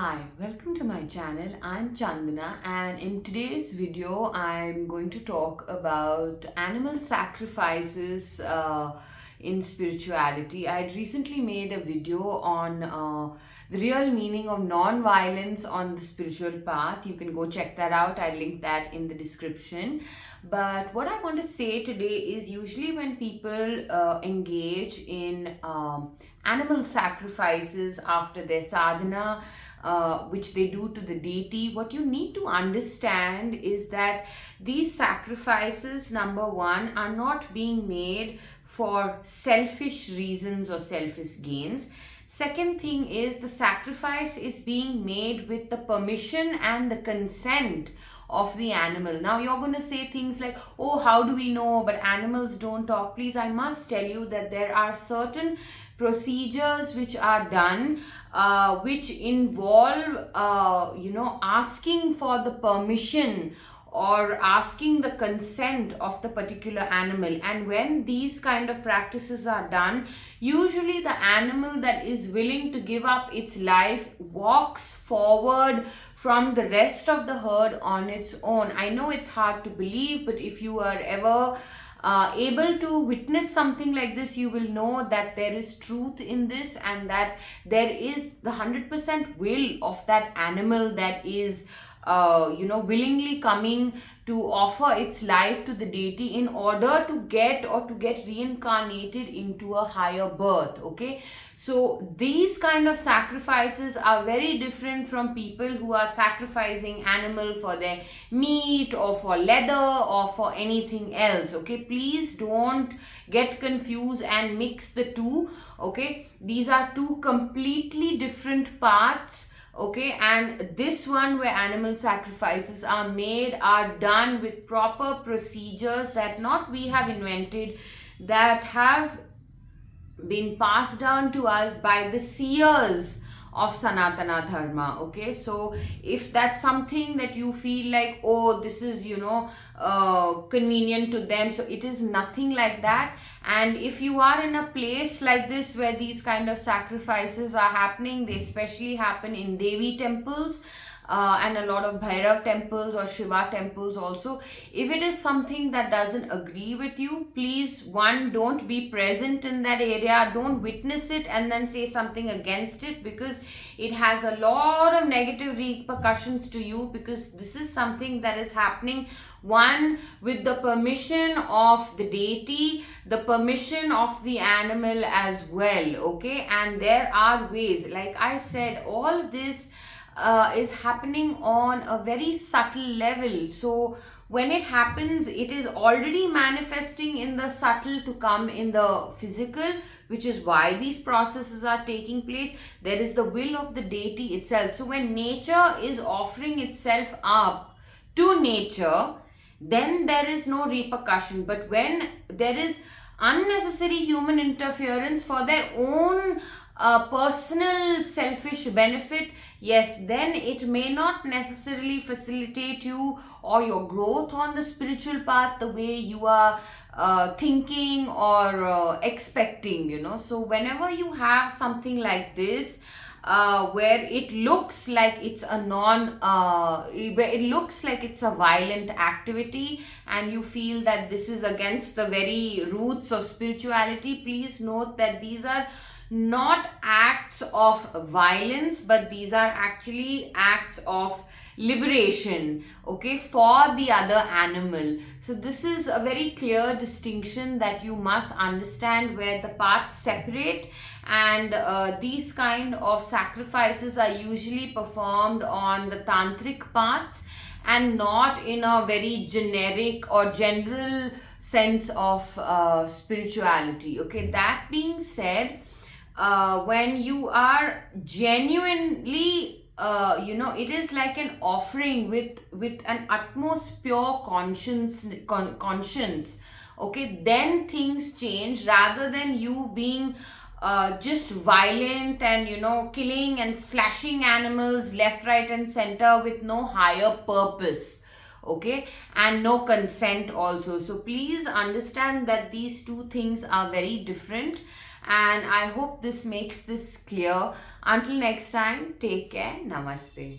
Hi, welcome to my channel. I'm Chandana, and in today's video I'm going to talk about animal sacrifices in spirituality. I had recently made a video on the real meaning of non-violence on the spiritual path. You can go check that out. I link that in the description. But what I want to say today is usually when people engage in animal sacrifices after their sadhana, which they do to the deity, what you need to understand is that these sacrifices, number one, are not being made for selfish reasons or selfish gains. Second thing is the sacrifice is being made with the permission and the consent of the animal. Now you're going to say things like, oh, how do we know? But animals don't talk. Please, I must tell you that there are certain procedures which are done which involve asking for the permission or asking the consent of the particular animal. And when these kind of practices are done, usually the animal that is willing to give up its life walks forward from the rest of the herd on its own. I know it's hard to believe, but if you are ever able to witness something like this, you will know that there is truth in this, and that there is the 100% will of that animal that is willingly coming to offer its life to the deity in order to get reincarnated into a higher birth. Okay, so these kind of sacrifices are very different from people who are sacrificing animal for their meat or for leather or for anything else. Okay, please don't get confused and mix the two. Okay, these are two completely different parts. Okay, and this one where animal sacrifices are made are done with proper procedures that not we have invented, that have been passed down to us by the seers of Sanatana Dharma. Okay, so if that's something that you feel like, oh, this is convenient to them, so it is nothing like that. And if you are in a place like this where these kind of sacrifices are happening, they especially happen in Devi temples and a lot of Bhairav temples or Shiva temples also. If it is something that doesn't agree with you, please, one, don't be present in that area, don't witness it and then say something against it, because it has a lot of negative repercussions to you, because this is something that is happening, one, with the permission of the deity, the permission of the animal as well. Okay, and there are ways, like I said, all this is happening on a very subtle level. So when it happens, it is already manifesting in the subtle to come in the physical, which is why these processes are taking place. There is the will of the deity itself. So when nature is offering itself up to nature, then there is no repercussion. But when there is unnecessary human interference for their own personal selfish benefit, yes, then it may not necessarily facilitate you or your growth on the spiritual path the way you are thinking or expecting. So whenever you have something like this, where it looks like it's a where it looks like it's a violent activity, and you feel that this is against the very roots of spirituality, please note that these are not acts of violence, but these are actually acts of liberation, okay, for the other animal. So this is a very clear distinction that you must understand, where the paths separate, and these kind of sacrifices are usually performed on the tantric paths and not in a very generic or general sense of spirituality. Okay, that being said, when you are genuinely it is like an offering with an utmost pure conscience. Okay, then things change, rather than you being just violent and killing and slashing animals left, right and center with no higher purpose. Okay, and no consent also. So please understand that these two things are very different, And I hope this makes this clear. Until next time, take care. Namaste.